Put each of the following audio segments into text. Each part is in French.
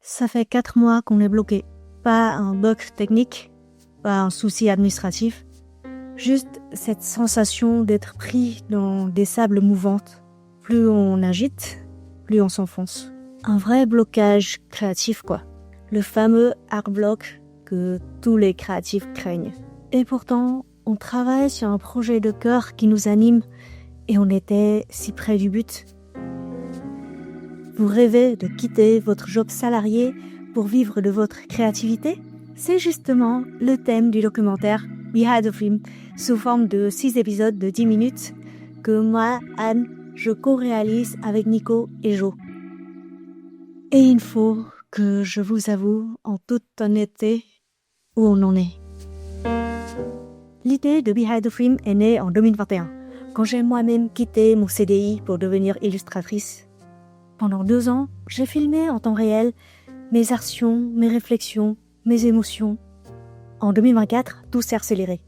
Ça fait 4 mois qu'on est bloqué. Pas un bug technique, pas un souci administratif. Juste cette sensation d'être pris dans des sables mouvantes. Plus on agite, plus on s'enfonce. Un vrai blocage créatif, quoi. Le fameux hard block que tous les créatifs craignent. Et pourtant, on travaille sur un projet de cœur qui nous anime et on était si près du but. Vous rêvez de quitter votre job salarié pour vivre de votre créativité? C'est justement le thème du documentaire Behind the Film, sous forme de 6 épisodes de 10 minutes, que moi, Anne, je co-réalise avec Nico et Jo. Et il faut que je vous avoue en toute honnêteté où on en est. L'idée de Behind the Film est née en 2021, quand j'ai moi-même quitté mon CDI pour devenir illustratrice. Pendant 2 ans, j'ai filmé en temps réel mes actions, mes réflexions, mes émotions. En 2024, tout s'est accéléré.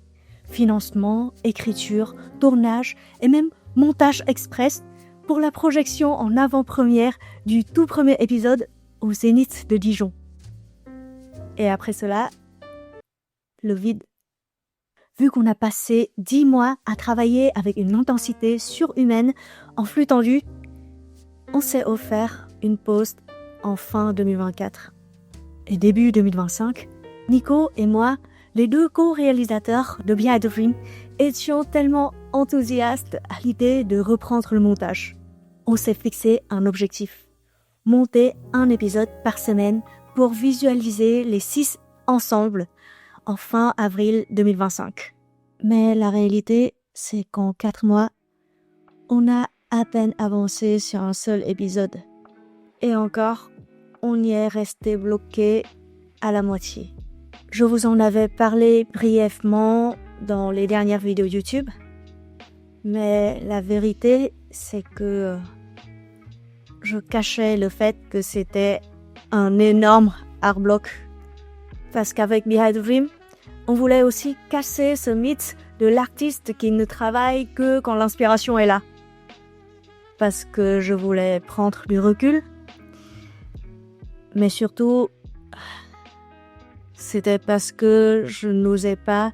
Financement, écriture, tournage et même montage express pour la projection en avant-première du tout premier épisode au Zénith de Dijon. Et après cela, le vide. Vu qu'on a passé 10 mois à travailler avec une intensité surhumaine en flux tendu, on s'est offert une pause en fin 2024. Et début 2025, Nico et moi, les 2 co-réalisateurs de Behind the Film, étions tellement enthousiastes à l'idée de reprendre le montage. On s'est fixé un objectif: monter un épisode par semaine pour visualiser les 6 ensemble en fin avril 2025. Mais la réalité, c'est qu'en 4 mois, on a à peine avancé sur un seul épisode. Et encore, on y est resté bloqué à la moitié. Je vous en avais parlé brièvement dans les dernières vidéos YouTube, mais la vérité, c'est que je cachais le fait que c'était un énorme hard block. Parce qu'avec Behind the Dream, on voulait aussi casser ce mythe de l'artiste qui ne travaille que quand l'inspiration est là. Parce que je voulais prendre du recul, mais surtout, c'était parce que je n'osais pas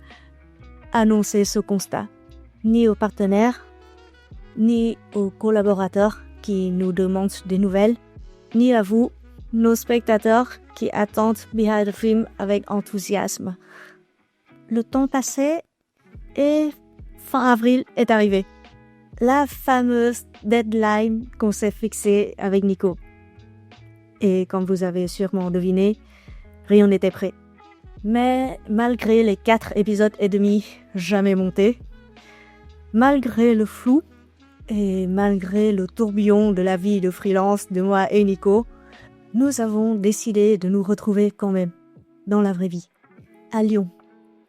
annoncer ce constat, ni aux partenaires, ni aux collaborateurs qui nous demandent des nouvelles, ni à vous, nos spectateurs qui attendent Behind the Film avec enthousiasme. Le temps passait et fin avril est arrivé. La fameuse deadline qu'on s'est fixée avec Nico. Et comme vous avez sûrement deviné, rien n'était prêt. Mais malgré les 4 épisodes et demi jamais montés, malgré le flou et malgré le tourbillon de la vie de freelance de moi et Nico, nous avons décidé de nous retrouver quand même, dans la vraie vie, à Lyon.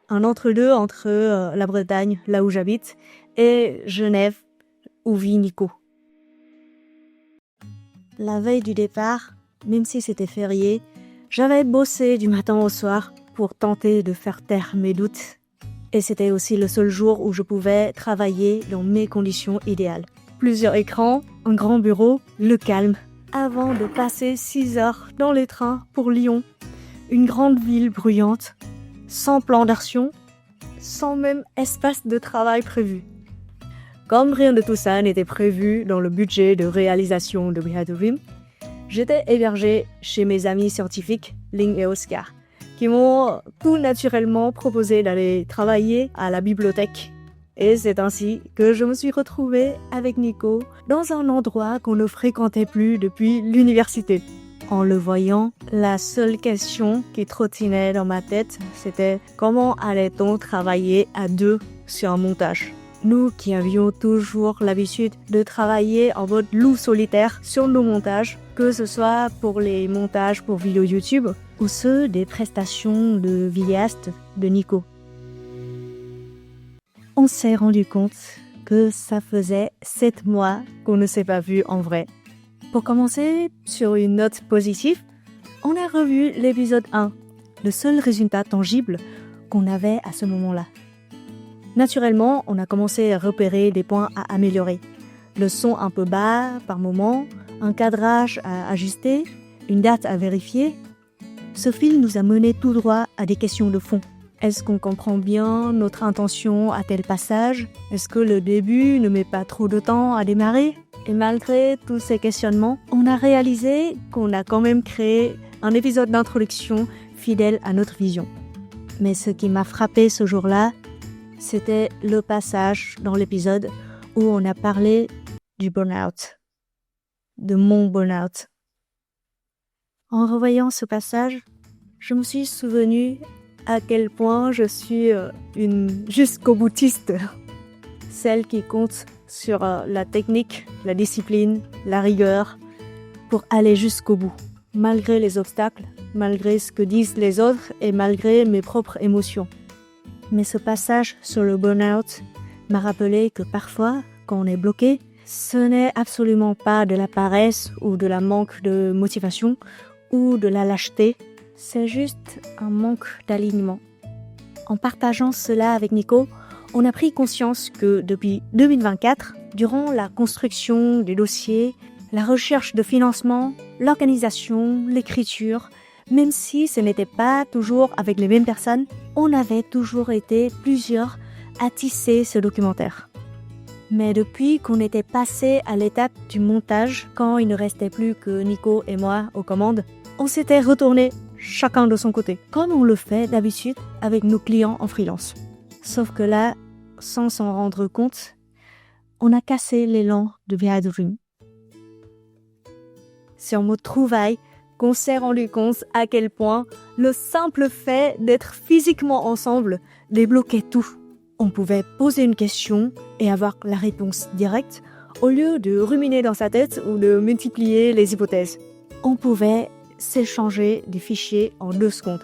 Un entre-deux entre la Bretagne, là où j'habite, et Genève, où vit Nico. La veille du départ, même si c'était férié, j'avais bossé du matin au soir pour tenter de faire taire mes doutes. Et c'était aussi le seul jour où je pouvais travailler dans mes conditions idéales. Plusieurs écrans, un grand bureau, le calme, avant de passer 6 heures dans les trains pour Lyon, une grande ville bruyante, sans plan d'action, sans même espace de travail prévu. Comme rien de tout ça n'était prévu dans le budget de réalisation de Behind the Film, j'étais hébergée chez mes amis scientifiques, Ling et Oscar, qui m'ont tout naturellement proposé d'aller travailler à la bibliothèque. Et c'est ainsi que je me suis retrouvée avec Nico dans un endroit qu'on ne fréquentait plus depuis l'université. En le voyant, la seule question qui trottinait dans ma tête, c'était comment allait-on travailler à 2 sur un montage ? Nous qui avions toujours l'habitude de travailler en mode loup solitaire sur nos montages, que ce soit pour les montages pour vidéo YouTube ou ceux des prestations de vidéaste de Nico. On s'est rendu compte que ça faisait 7 mois qu'on ne s'est pas vu en vrai. Pour commencer, sur une note positive, on a revu l'épisode 1, le seul résultat tangible qu'on avait à ce moment-là. Naturellement, on a commencé à repérer des points à améliorer. Le son un peu bas par moment, un cadrage à ajuster, une date à vérifier, ce fil nous a mené tout droit à des questions de fond. Est-ce qu'on comprend bien notre intention à tel passage? Est-ce que le début ne met pas trop de temps à démarrer? Et malgré tous ces questionnements, on a réalisé qu'on a quand même créé un épisode d'introduction fidèle à notre vision. Mais ce qui m'a frappé ce jour-là, c'était le passage dans l'épisode où on a parlé du burn-out, de mon burn-out. En revoyant ce passage, je me suis souvenu à quel point je suis une jusqu'au-boutiste, celle qui compte sur la technique, la discipline, la rigueur pour aller jusqu'au bout, malgré les obstacles, malgré ce que disent les autres et malgré mes propres émotions. Mais ce passage sur le burn-out m'a rappelé que parfois, quand on est bloqué, ce n'est absolument pas de la paresse ou de la manque de motivation ou de la lâcheté, c'est juste un manque d'alignement. En partageant cela avec Nico, on a pris conscience que depuis 2024, durant la construction des dossiers, la recherche de financement, l'organisation, l'écriture, même si ce n'était pas toujours avec les mêmes personnes, on avait toujours été plusieurs à tisser ce documentaire. Mais depuis qu'on était passé à l'étape du montage, quand il ne restait plus que Nico et moi aux commandes, on s'était retourné chacun de son côté, comme on le fait d'habitude avec nos clients en freelance. Sauf que là, sans s'en rendre compte, on a cassé l'élan de Behind the Dream. C'est en mode trouvaille qu'on s'est rendu compte à quel point le simple fait d'être physiquement ensemble débloquait tout. On pouvait poser une question et avoir la réponse directe au lieu de ruminer dans sa tête ou de multiplier les hypothèses. On pouvait s'échanger des fichiers en 2 secondes,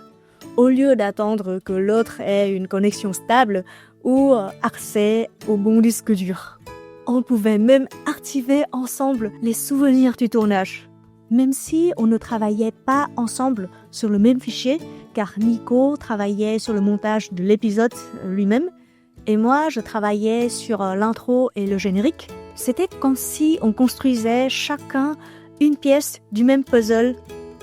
au lieu d'attendre que l'autre ait une connexion stable ou accès au bon disque dur. On pouvait même activer ensemble les souvenirs du tournage. Même si on ne travaillait pas ensemble sur le même fichier, car Nico travaillait sur le montage de l'épisode lui-même, et moi je travaillais sur l'intro et le générique, c'était comme si on construisait chacun une pièce du même puzzle.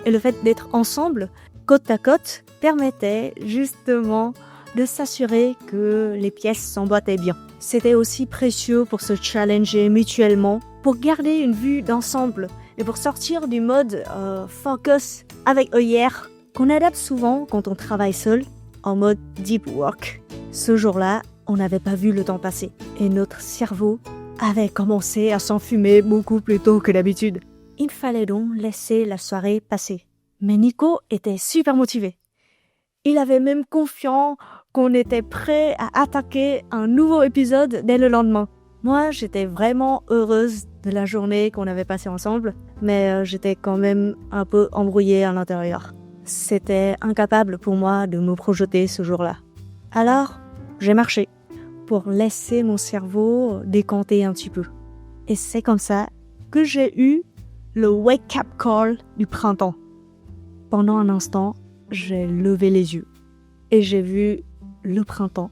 Et le fait d'être ensemble, côte à côte, permettait justement de s'assurer que les pièces s'emboîtaient bien. C'était aussi précieux pour se challenger mutuellement, pour garder une vue d'ensemble et pour sortir du mode focus avec œillère qu'on adapte souvent quand on travaille seul, en mode deep work. Ce jour-là, on n'avait pas vu le temps passer et notre cerveau avait commencé à s'enfumer beaucoup plus tôt que d'habitude. Il fallait donc laisser la soirée passer. Mais Nico était super motivé. Il avait même confiance qu'on était prêt à attaquer un nouveau épisode dès le lendemain. Moi, j'étais vraiment heureuse de la journée qu'on avait passée ensemble, mais j'étais quand même un peu embrouillée à l'intérieur. C'était incapable pour moi de me projeter ce jour-là. Alors, j'ai marché pour laisser mon cerveau décanter un petit peu. Et c'est comme ça que j'ai eu le wake-up call du printemps. Pendant un instant, j'ai levé les yeux et j'ai vu le printemps.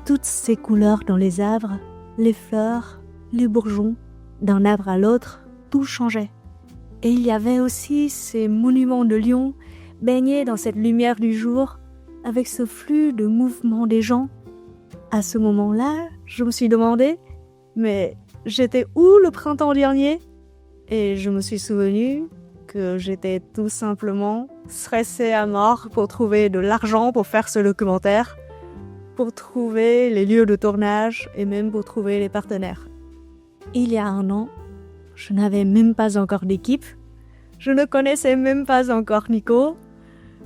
Toutes ces couleurs dans les arbres, les fleurs, les bourgeons, d'un arbre à l'autre, tout changeait. Et il y avait aussi ces monuments de Lyon baignés dans cette lumière du jour, avec ce flux de mouvement des gens. À ce moment-là, je me suis demandé, mais j'étais où le printemps dernier ? Et je me suis souvenu que j'étais tout simplement stressée à mort pour trouver de l'argent pour faire ce documentaire, pour trouver les lieux de tournage et même pour trouver les partenaires. Il y a 1 an, je n'avais même pas encore d'équipe, je ne connaissais même pas encore Nico,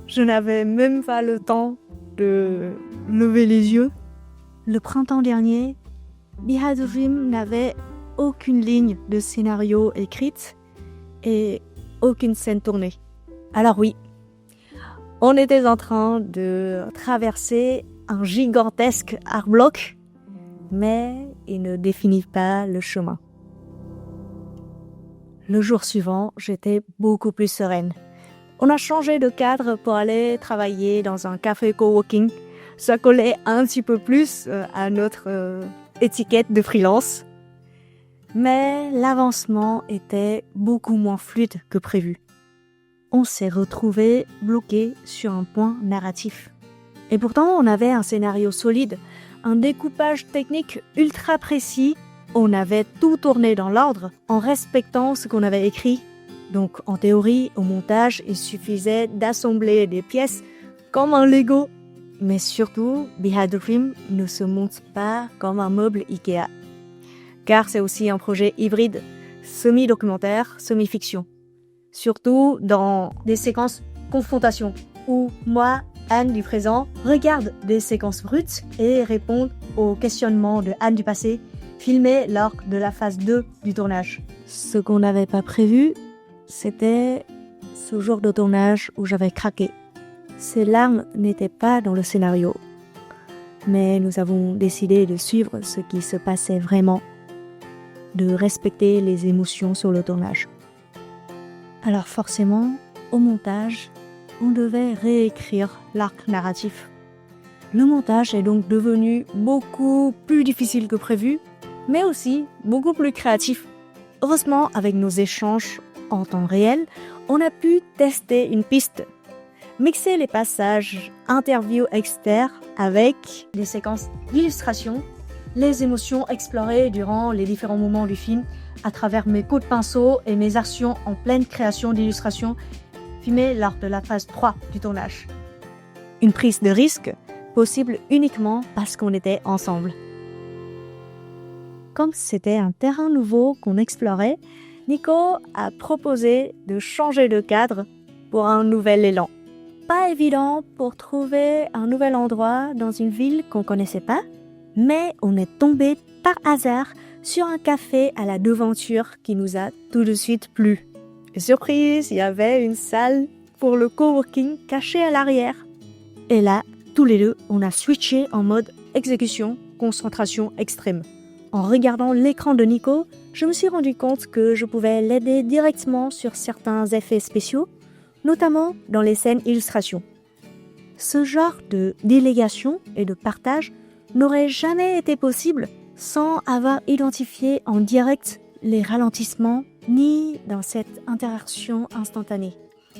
je n'avais même pas le temps de lever les yeux. Le printemps dernier, Behind the Dream n'avait aucune ligne de scénario écrite et aucune scène tournée. Alors oui, on était en train de traverser un gigantesque art-bloc, mais il ne définit pas le chemin. Le jour suivant, j'étais beaucoup plus sereine. On a changé de cadre pour aller travailler dans un café coworking. Ça collait un petit peu plus à notre étiquette de freelance. Mais l'avancement était beaucoup moins fluide que prévu. on s'est retrouvé bloqué sur un point narratif. Et pourtant, on avait un scénario solide, un découpage technique ultra précis. On avait tout tourné dans l'ordre en respectant ce qu'on avait écrit. Donc, en théorie, au montage, il suffisait d'assembler des pièces comme un Lego. Mais surtout, Behind the Dream ne se monte pas comme un meuble Ikea. Car c'est aussi un projet hybride, semi-documentaire, semi-fiction. Surtout dans des séquences confrontation, où moi, Anne du présent, regarde des séquences brutes et répond aux questionnements de Anne du passé, filmés lors de la phase 2 du tournage. Ce qu'on n'avait pas prévu, c'était ce jour de tournage où j'avais craqué. Ces larmes n'étaient pas dans le scénario, mais nous avons décidé de suivre ce qui se passait vraiment, de respecter les émotions sur le tournage. Alors forcément, au montage, on devait réécrire l'arc narratif. Le montage est donc devenu beaucoup plus difficile que prévu, mais aussi beaucoup plus créatif. Heureusement, avec nos échanges en temps réel, on a pu tester une piste. Mixer les passages interview externes avec des séquences d'illustration, les émotions explorées durant les différents moments du film à travers mes coups de pinceau et mes actions en pleine création d'illustrations filmées lors de la phase 3 du tournage. Une prise de risque possible uniquement parce qu'on était ensemble. Comme c'était un terrain nouveau qu'on explorait, Nico a proposé de changer de cadre pour un nouvel élan. Pas évident pour trouver un nouvel endroit dans une ville qu'on connaissait pas, mais on est tombé par hasard sur un café à la devanture qui nous a tout de suite plu. Et surprise, il y avait une salle pour le coworking cachée à l'arrière. Et là, tous les deux, on a switché en mode exécution, concentration extrême. En regardant l'écran de Nico, je me suis rendu compte que je pouvais l'aider directement sur certains effets spéciaux, notamment dans les scènes illustrations. Ce genre de délégation et de partage n'aurait jamais été possible sans avoir identifié en direct les ralentissements ni dans cette interaction instantanée.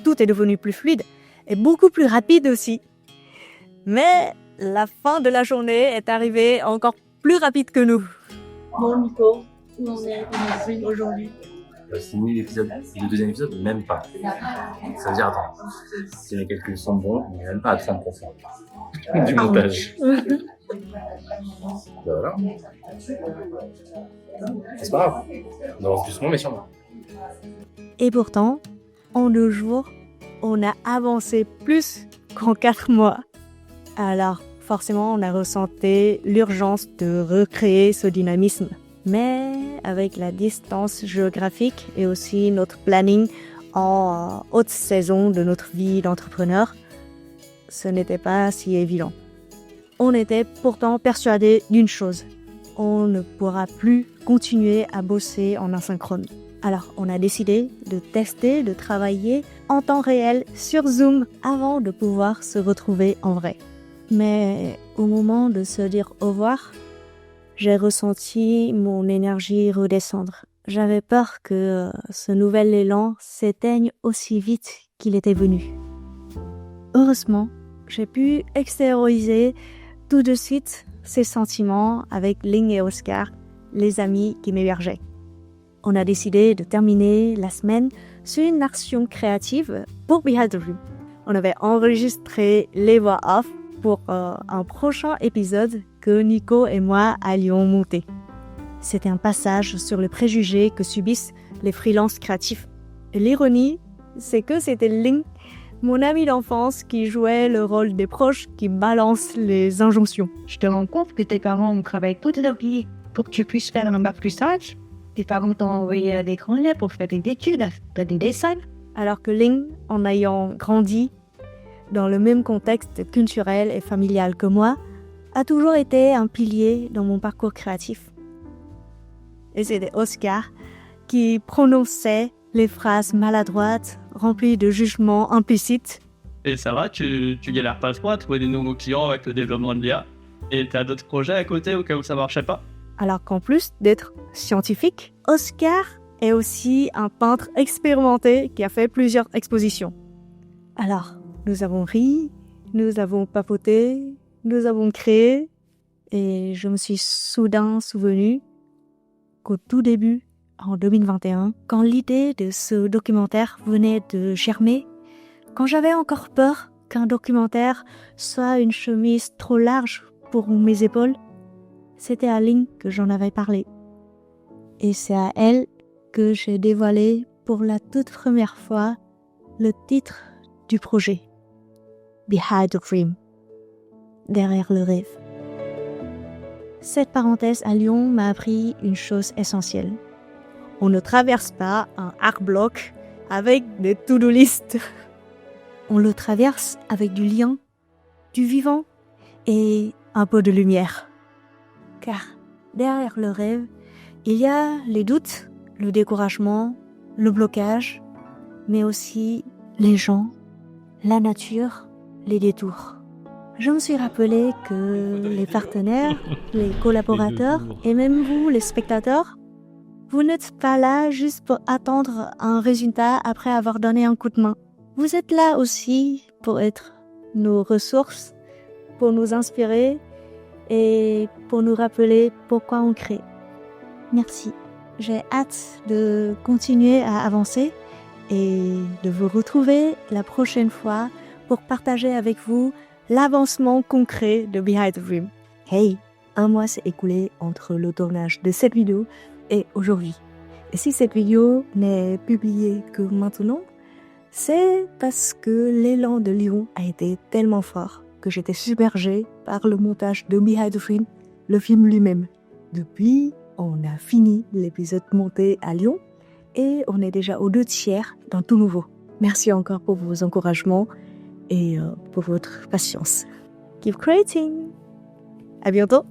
Tout est devenu plus fluide et beaucoup plus rapide aussi. Mais la fin de la journée est arrivée encore plus rapide que nous. Bon, Nico, où on est aujourd'hui? C'est ni l'épisode et le deuxième épisode, même pas. Ça veut dire, attends, si les calculs sont bons, on n'est même pas à 30% du montage. Voilà. C'est pas grave. On avance doucement, mais sûrement. Et pourtant, en 2 jours, on a avancé plus qu'en 4 mois. Alors, forcément, on a ressenti l'urgence de recréer ce dynamisme. Mais avec la distance géographique et aussi notre planning en haute saison de notre vie d'entrepreneur, ce n'était pas si évident. On était pourtant persuadés d'une chose, on ne pourra plus continuer à bosser en asynchrone. Alors on a décidé de tester, de travailler en temps réel sur Zoom avant de pouvoir se retrouver en vrai. Mais au moment de se dire au revoir, j'ai ressenti mon énergie redescendre. J'avais peur que ce nouvel élan s'éteigne aussi vite qu'il était venu. Heureusement, j'ai pu extérioriser tout de suite ces sentiments avec Ling et Oscar, les amis qui m'hébergeaient. On a décidé de terminer la semaine sur une action créative pour Behind the Dream. On avait enregistré les voix off pour un prochain épisode que Nico et moi allions monter. C'était un passage sur le préjugé que subissent les freelances créatifs. Et l'ironie, c'est que c'était Ling, mon ami d'enfance, qui jouait le rôle des proches qui balancent les injonctions. Je te rends compte que tes parents ont travaillé toute leur vie pour que tu puisses faire un bac plus sage. Tes parents t'ont envoyé à l'écran pour faire des études, faire des dessins. Alors que Ling, en ayant grandi dans le même contexte culturel et familial que moi, a toujours été un pilier dans mon parcours créatif. Et c'était Oscar qui prononçait les phrases maladroites, remplies de jugements implicites. Et ça va, tu galères pas trop à trouver des nouveaux clients avec le développement de l'IA. Et t'as d'autres projets à côté au cas où ça marchait pas? Alors qu'en plus d'être scientifique, Oscar est aussi un peintre expérimenté qui a fait plusieurs expositions. Alors, nous avons ri, nous avons papoté, nous avons créé, et je me suis soudain souvenu qu'au tout début, en 2021, quand l'idée de ce documentaire venait de germer, quand j'avais encore peur qu'un documentaire soit une chemise trop large pour mes épaules, c'était à Ling que j'en avais parlé. Et c'est à elle que j'ai dévoilé pour la toute première fois le titre du projet, Behind the Dream, derrière le rêve. Cette parenthèse à Lyon m'a appris une chose essentielle. On ne traverse pas un art-bloc avec des to-do list. On le traverse avec du lien, du vivant et un peu de lumière. Car derrière le rêve, il y a les doutes, le découragement, le blocage, mais aussi les gens, la nature, les détours. Je me suis rappelé que les partenaires, les collaborateurs et même vous, les spectateurs, vous n'êtes pas là juste pour attendre un résultat après avoir donné un coup de main. Vous êtes là aussi pour être nos ressources, pour nous inspirer et pour nous rappeler pourquoi on crée. Merci. J'ai hâte de continuer à avancer et de vous retrouver la prochaine fois pour partager avec vous l'avancement concret de Behind the Dream. Hey, un mois s'est écoulé entre le tournage de cette vidéo et aujourd'hui. Et si cette vidéo n'est publiée que maintenant, c'est parce que l'élan de Lyon a été tellement fort que j'étais submergée par le montage de Behind the Dream, le film lui-même. Depuis, on a fini l'épisode monté à Lyon et on est déjà aux 2/3 dans tout nouveau. Merci encore pour vos encouragements et pour votre patience. Keep creating! À bientôt!